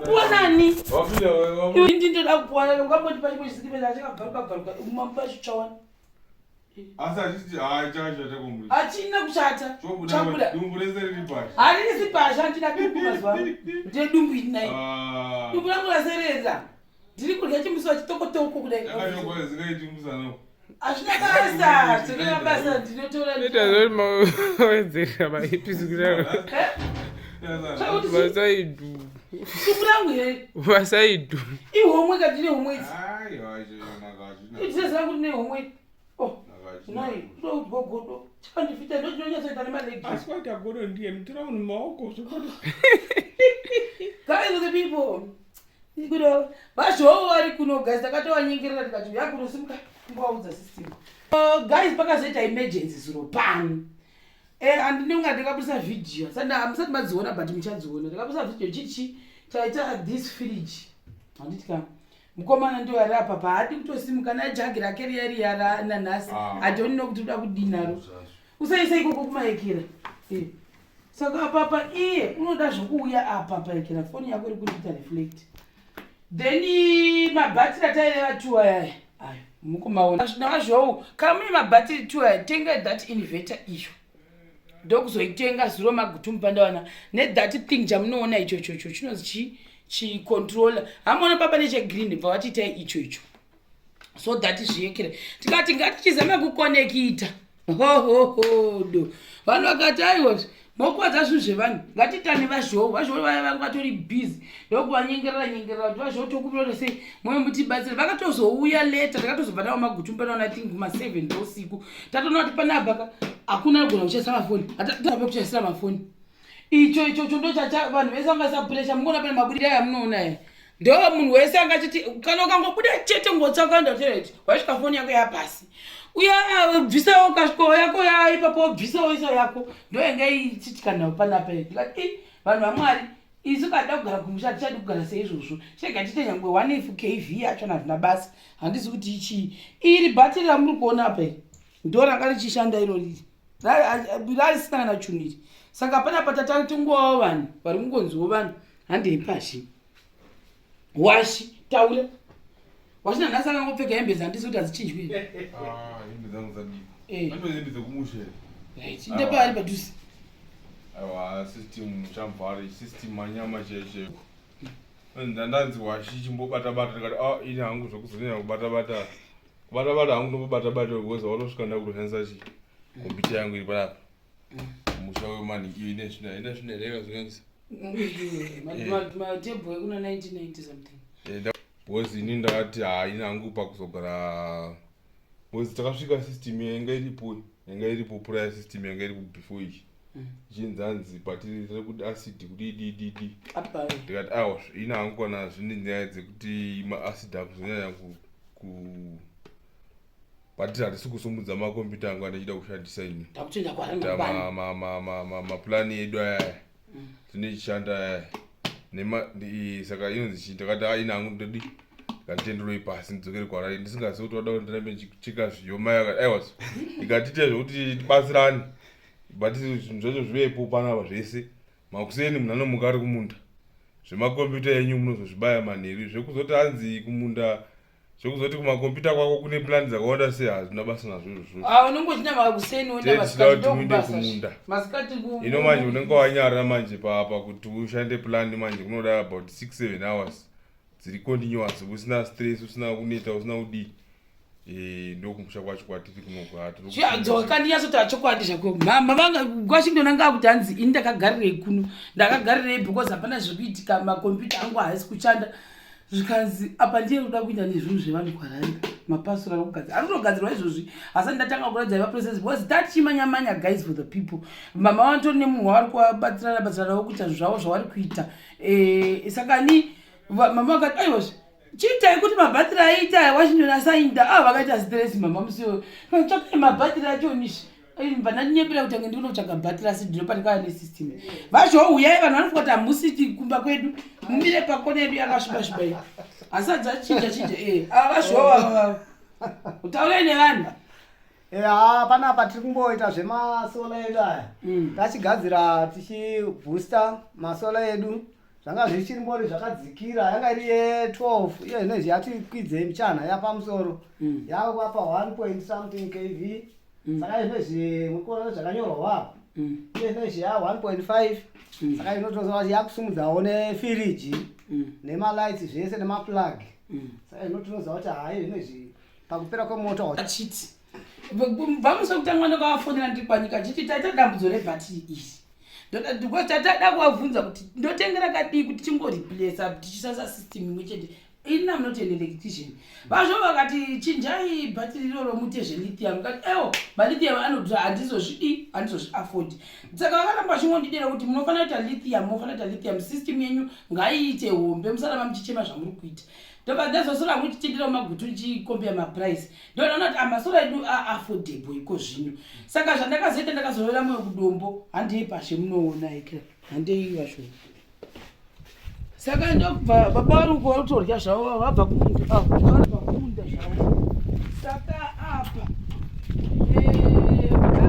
Puanani. Indi ndoda kupuana ngamboti pachimwe chisikipeza chakagaruka kumamba chichawana. Asa chiti chacho takomuri. Achina kuchata. Chabuda. Dumbu resereri pashi. Ari sipasha andina dumbu mazwa. Ndiye dumbu inai. Dumbu rangu rasereza. Ndiri kurya chimuso chitokotoko kudai. Yakanyogwa zingaiti musana. Ashina basa, tuna basa ndinotora. Nditazoti wenzeka maipisi kudai. Vasaidu. Dumbu here. Vasaidu. Ihomwe kadine homwe. Ai, nagazi. Idzese zangu ndine homwe. Oh. Nai, ndo gogodo. Chandifita ndo ndinonyasa ita nemalegi. Aswata godo ndiye mtira uni maoko zvokodo. Guys, the people. Ikudo. Basho wari kuno guys takatowanyingirira tikati yakunosimuka ngwaudza system. Guys pakazoita emergency zero pan. Andinonga ndikabusa video. Sanda amusati madziona but muchadziona. Ndikabusa video chichi taita this fridge. Anditika mukomana ndio ari apa paadi kutosimuka na jagi rake riyari yara nanasi. Adoni nokuti uda kudinaro. Usaisa ikoko kumaekera. Saka papa iye unoda zvokuuya apa paekera foni yako iri kuita reflect. Then mabattery ataireva 2 aya. Ayo mukumaona. Nazvo kama mune mabattery 2 aya tenga that inverter iyo. Ndokuzoitenga zero magutumbu pandawana ne that thing jamunoona ichocho chinonzi chi controller. Hamona papa neche green bva vachita icho. So that zviyekere. Tikati ngatichizama kuconnecta. Do. Vanhu vakati aiwa mokwadza zvinhu zvevanhu ngatitane vazhovu vaya vatori busy ndokuvanyengera kuti vazhovu tokupirore sei mumwe mutibatsire vakatozouya leta takatozobvanawo magutumbu panaona tingi kuma7 ndousiku tatoona kuti panabhaka hakuna agona kuchasisa mafoni hatatape kuchasisa mafoni icho ndo chacha vanhu vese vangasapuresha mungona pane mabudiro amunoona ndo munhu wese angachiti kana ukangobuda chete ngotsakanda tereti wasvika foni yako yapasi uya bvisawo kashko yako yaipapo bvisawo iso yako ndo yanga ichitikana panapa ndikati vanhu vamwari isu kada kugara kumusha tichadi kugara seizvozvo chega tite nyangwe 1 kV yacho nazvina basa handisi kuti ichi iri bhatiri ramuri kuona apa ndo ranga richishanda irori rarisina kana chuniri saka panapa tatatingovawo vanhu vari kungonziwo vanhu handei pashi washi taura wachina nhasi akangopfeka hembe dzandisi kuti hadzichinjwi Hembe dzangu dzadii. Ano hembe dzokumusha. Right. Ndepari padhuze. Aiwa system chamvari system manyama cheshe. Ndandanzi washi chimbobata tikati ini hangu zvokuzonyanya kubata hangu ndombobata because wanosvika ndakuroshandisa chi kompyuta yangu iri panapa. Musha wemani iyo ine zvinereka zvakangisa. Matebho ekuna 1990 something. Because ini ndakati ine hangu pakuzogara because takasvika system yanga iripo prior system yanga iripo before ichi chinzanzi patiri kuti acid kuti ddd ndikati awa ine hangu kana zvine nyaya dzekuti maacid akuzonyanya patiri hatisi kusumudza makombiyuta angu andichida kushandisa ini maplani edu aya tinochishanda saka inonzi ndakati ine hangu ndodi ngatitenderoi pasi ndidzokere kwarai ndisingazivi kuti wada kuti ndirambe ndichika zviyoma yakati aiwas ikatite zvokuti tibatsirane batiri zvinhu zvacho zvivepo panapa zvese makuseni munhu anomuka ari kumunda zvemakombiyuta enyu munozozvibaya manheru zvekuzoti hanzi kumunda zvekuzoti kumakombiyuta kwako kune plani dzakawanda sei hazvina basa nazvo izvozvo unongochina makuseni kuti muinde kumunda ino manje unenge wanyarara manje pakuti ushande plani manje kunoda about 6-7 hours dziri continuous usina stress usina kuneta usina kudii ndokumusha kwacho kwatiri kunogara kandinyasoti achokwadi zvako mama vanga kwashingona ngakuti hanzi ini ndakagarirei kuno ndakagarirei because hapana zvekuitika makombiyuta angu haasi kushanda zvikanzi apa ndiye kuda kuita nezvinhu zvevanhu kwarari mapasura akugadzira ari kutogadzirwa izvozvi asi ndatanga kuratidza ivaprocess because tachimanyamanya guys for the people mama vatori nemunhu wavari kuvabatsiranawo kuita zvavo zvavari kuita saka ni mama vakati aiwazve chiitai kuti mabhatiri aita washindonasayinda vakaita stress mama musiwo tsvakai mabhatiri achonishi vandatinyepera kutange ndikunotsvaga bhatiri asi ndinopatikana nesystem vazvouyai vanhu vanofuka kuti hamusiti kumba kwedu mumire pakona yedu yakasviba-svibai asi adzachinja ava vazvova utaurai nevanhu panapa tiri kumboita zvemasola edu aya tachigadzira tichibhusta masola edu zvanga zvichimbori zvakadzikira yanga iri ye12 iyo inonzi yati kwidze mchana yapamusoro yakwapa 1 something kV saka inonzi mukuona zvakanyorwa wapo iyo inonzi ya 1.5 saka inotoziva kuti yakusumudzawo nefiriji nemalights zvese nemaplug saka inotoziva kuti hayi inonzi pakupera kwemoto achiti bvamusa kutanga ndakawafonera ndiri panyika chiti taita dambudzo rebhatiri iri tatada kuvabvunza kuti ndotengera kadii kuti tingoriplesa tichisasa system imwe chete ina munoti electrician vazvo vakati chinjai bhatiri iroro mute zvelithium kati ewo malithium anodhura handizozviafodi saka vakaramba chingondidera kuti munofanira kuita lithium system yenyu ngaiite hombe musaramba muchichema zvamuri kuita ndobandazosora muchitendera magutu ndichikombea maprice ndoona kuti amasora edu aaffordable iko zvino saka zvandakazoita ndakazorora moyo kudombo handei pashe munoona ikira handei vasho saka ndobva baba vari kutorya zvavo vabva kumunda zvavo saka apa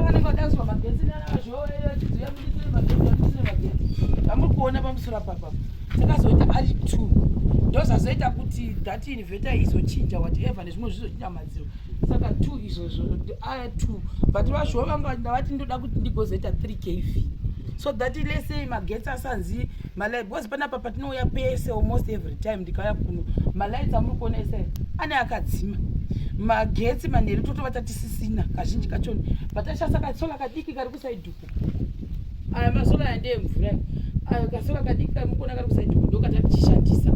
vanenge vadaswa magetsi nanazvochizoyamudisire magetsi amuri kuona pamusoro papa takazoita ari 2 ndozazoita kuti that inverter izochinja whatever nezvimwe zvizochinja madziro saka 2 izvozvo aya 2 but vazvo vanga ndavati ndoda kuti ndigozoita 3 kV so that let's say magetsi asanzi malight because panapa patinouya pese almost every time ndikauya kuno malights amuri kuona ese ane akadzima magetsi manheru totova tatisisina kazhinji kachoni patashasa kasola kadiki kari kusaidhuku aya masola yandemvura ayo kasola kadiki kari mukuona kari kusaidhuku ndokatatichishandisa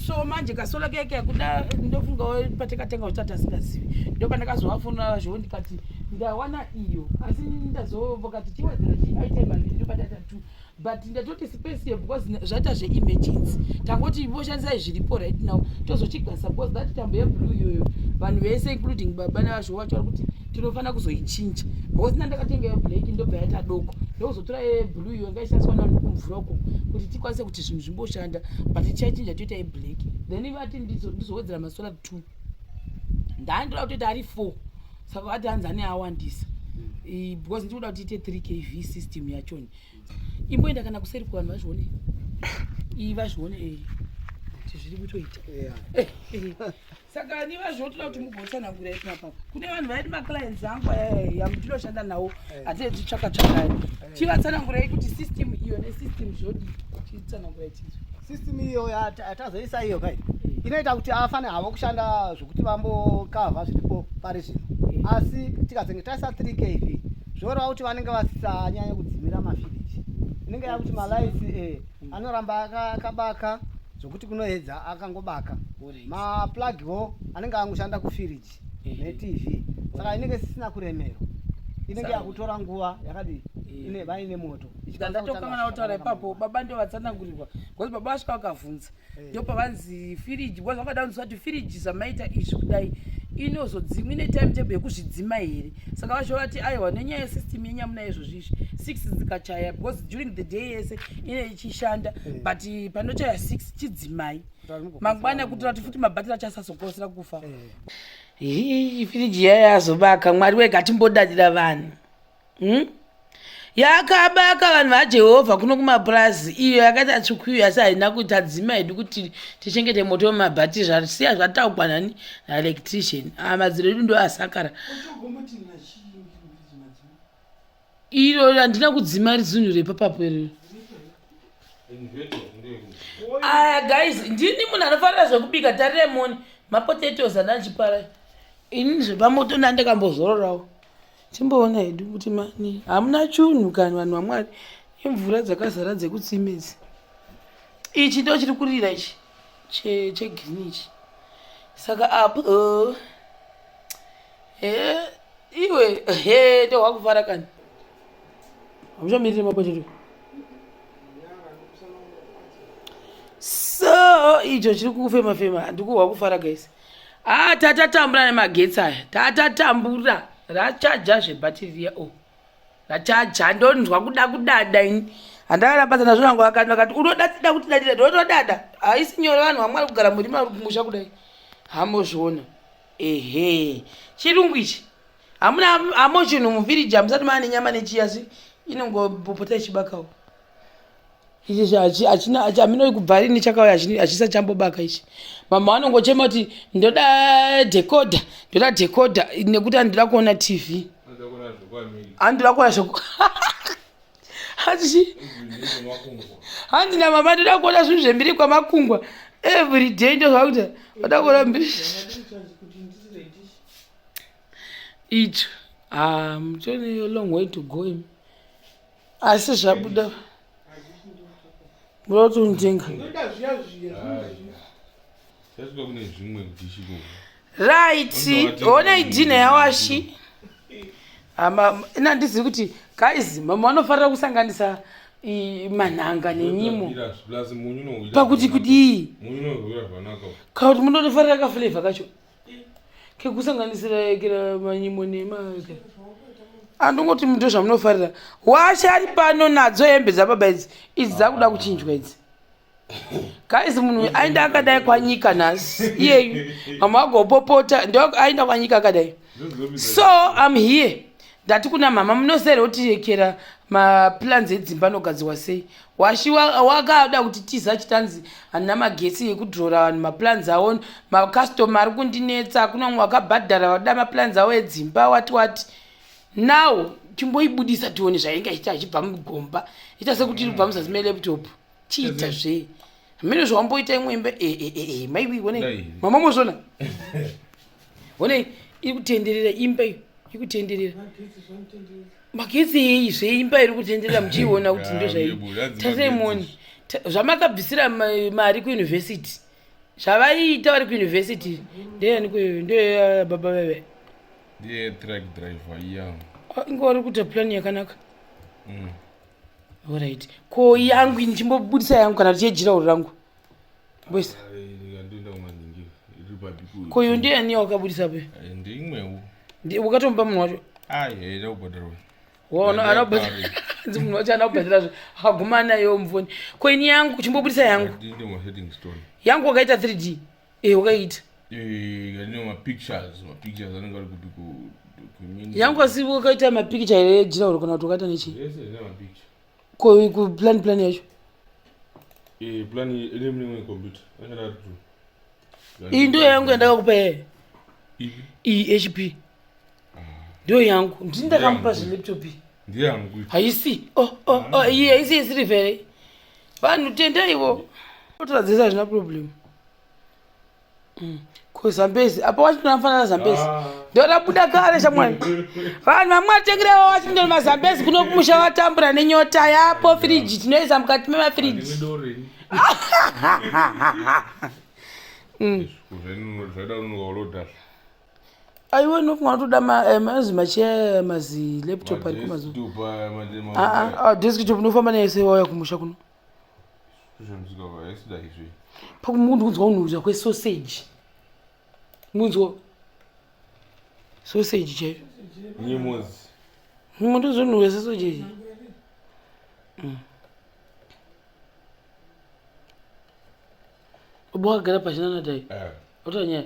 so manje kasola keke kuda ndofungawo patekatenga kuti tasingazivi ndopandakazovafonera zvo ndikati ndawana iyo asi ndazovokati chiwedzera chiitem mbiri ndopatata 2 but ndatoti space here because zvaita zveemergency tangoti voshandisai zviripo right now tozochigasa because that tambo yeblue iyoyo vanhu vese including baba navazho vacho vari kuti tinofanira kuzoichinja because ndandakatenga yeblack ndobva yaita doko ndokuzotora yeblue iyo ngaishandiswa navanhu kumvura uko kuti tikwanise kuti zvinhu zvimboshanda but tichaichinja toita yeblack then vati ndizowedzera masola 2 ndaandoda kutoita ari 4 saka vati hanzi ane awandisa because ndikuda kuti ite 3 kV system yachoni imboenda kana kuseri kuvanhu vazvione vazvione zviri kutoita saka ni vazvotoda kuti mugotsanangura ipapapa kune vanhu vaiti maclients angu yamutinoshanda nawo hatiti tsvaka-tsvakai chivatsanangurai kuti system iyo nesystem zvodi chitsanangurai tizo system iyo yatazoisa iyo kai inoita kuti afane havo kushanda zvokuti vambokavha zviripo pari zvino asi tikazenge taisa 3 kV zvoreva kuti vanenge vasisanyanya kudzimira mafiriji inenge yakuti malaisi anoramba akabaka zvokuti kunoedza akangobaka maplugwo anenge angoshanda kufiriji netv saka inenge sisina kuremera inenge yakutora nguva yakadi vaine moto ndatokangana kutaura ipapo baba ndio vatsanangurirwa because baba vasvika vakavhunza ndio pavanzi firiji because vakadaunzwa kuti firiji zamaita izvi kudai inozodzima ine timetable yekuzvidzima here saka vasho vati aiwa nenyaya yesystem yenyamuna izvozvizvi 6 dzikachaya because during the day yese ine ichishanda but panochaya 6 chidzimai mangwana kutora kuti futi mabhatiri achasazokosera kufa firiji yaya yazobaka mwari wega timbodadira vanhu yakabaka vanhu vajehovha kuno kumapurazi iyo yakaita tsvukuyo yasi haina kuti adzima hedu kuti tichengete moto wemabhatiri zvasiya zvataugwa nani naelectrician madziro edu ndo asakara iro handina kudzima rizunhu repapapo iroro aya guys ndini munhu anofanira zvekubika taremoni mapotatoes andanchipara ini zvepamoto ndandakambozororawo timboona hedu kuti mani hamuna chunhu kana vanhu vamwari imvura dzakazara dzekutsimidzi ichi ndo chiri kurira ichi chegreen ichi saka apo iwe ndo wakufara kani hamuchamirire mapoteto so icho chiri kufema handikuhwa kufara guys tatatambura nemagetsi aya tatatambura rachaja zvebhatiri riya rachaja ndonzwa kuda kudada ini handakanabatsa nazvo nangu akati unodatida kuti dadira ndotodada haisi nyore vanhu vamwari kugara muri musha kudai hamozviona chirungu ichi hamo chinhu mufiriji hamusati maane nyama nechiyasi inongopota ichibakawo ichi hamino kubvarini chakauya hachisa chambobaka ichi. Mama vanongochema kuti ndoda decoder nekuti handira kuona TV. Handira kuona zvoko. Handina mama ndoda kuona zvinhu zvembiri kwamakungwa. Every day ndozva kuti ndoda kuona mbiri. Icho. Muchoni a long way to go. Asi zvabuda. Muda kutonitenga. Right. Ona idhina yawashi. Nandizivi kuti guys mama vanofarira kusanganisa manhanga nenyimo pakuti kudii kauti munotofarira kaflavor kacho kekusanganisira kira manyimo andongoti muto zvamunofarira washe ari pano nadzo hembe dzababa idzi dzakuda kuchinjwa idzi. Guys munhu ainda akadai kwanyika nhasi iyeyu mama agopopota ndo ainda kwanyika akadai. So I'm here ndati kuna mama munosere utirekera maplans edzimba anogadzirwa sei. Washi wakada kuti tiza chitanzi handina magesi ekudhora vanhu maplans avo macustoma ari kundinetsa hakuna mumwe wakabhadhara vakuda maplans avo edzimba wati now chimboibudisa tione zvainge ichita achibva mugomba ita sekuti iri kubva muzasi melaptop chiita zvee hamene zvawamboita imwembe maiwi onei mama mozvona onei iri kutenderera imba iyo iri kutenderera magetsi ei zveimba iri kutenderera muchiiona kuti ndo zvai tasemoni zvamakabvisira mari kuyunivhesiti zvavaiita vari kuyunivhesiti ndeyani kweyo ndeyababa veve truck driver inga vari kuita plani yakanaka. Alright. Ko yangu ndichimbobudisa yangu kana kuti yejirauro rangu boisa ko iyo ndiyani wakabudisa pe ndimwewo ukatomba munhu wacho munhu wacho ana kubhadhira aguma nayo mvoni ko ini yangu chimbobudisa yangu wakaita 3D wakaita yangu asi wakaita mapicture here ejirauro kana kuti wakaita nechi ko kuplan yacho iyi ndo yangu yandakakupa yeye iyi HP ndo yangu ndindakamupa zvelaptop haisi iyi haisi yesirivhere vanhu tendaiwo otoradzisa hazvina problem. Ko zambezi apa wachitonafanana zambezi ndorabuda kare shamwani vanhu vamwe vatengerewo wachindori mazambezi kuno kumusha watambura nenyota yapo firiji tinoisa mukati memafiriji. aiwe nofunga toda mazi machiya mazi laptop ari kumazuva desktop nofamba nese wauya kumusha kuno pakumundu unzwa unhuhudza kwesausage munzwa sausage chaiyo mundu uzonhuhudza sesausage ubwakagara pachinanadai otanyaya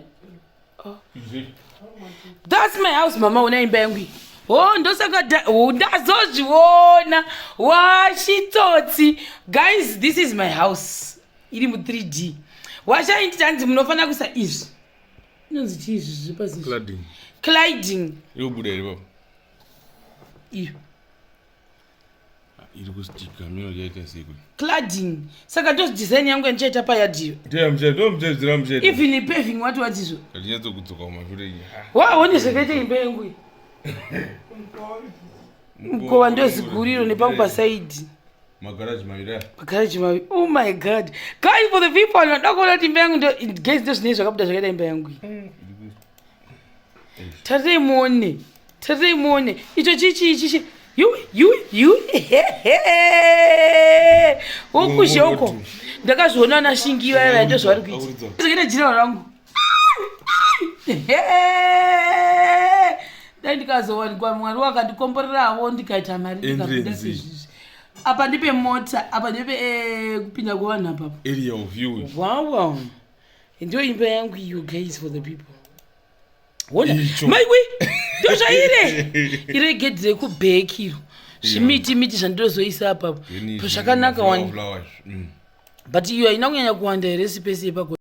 that's my house mama una imba yangu ndosaka ndazozviona washitsotsi guys this is my house iri mu3D washaindi tanzi munofanira kuisa izvi inonzi chii izvi zviri pasi cladding yobuda iri papo iyo iri kustika mino yaita seku cladding saka ndozidesign yangu yandichaita payadhiyo even paving wati izvo katinyatsokudzokwa kumashure waone zvakaita imba yangu mukova ndoziguriro nepangu pasaidi magaraji maviri oh my god guys for the people vanoda kuona kuti imba yangu gesi ndo zvinei zvakabuda zvakaita imba yangu tarirai muone icho chichi wokuzhoko ndakazviona nashingiva ivaya ndo zvavari kuita zvakaita jirao rangu dai ndikazowanikwa mwari wakandikomborerawo ndikaita mari ndikabuda sezvizvi apa ndipe mota apa ndipe kupinda kuvanhu apapo area of view wow ndio imba yangu you guys for the people wona maiwe ndozvaire iregedze kubheki iro zvimiti zvandirozoisa apapo zvakanaka wani flowers but iyo haina kunyanya kuwanda here sipesi yepago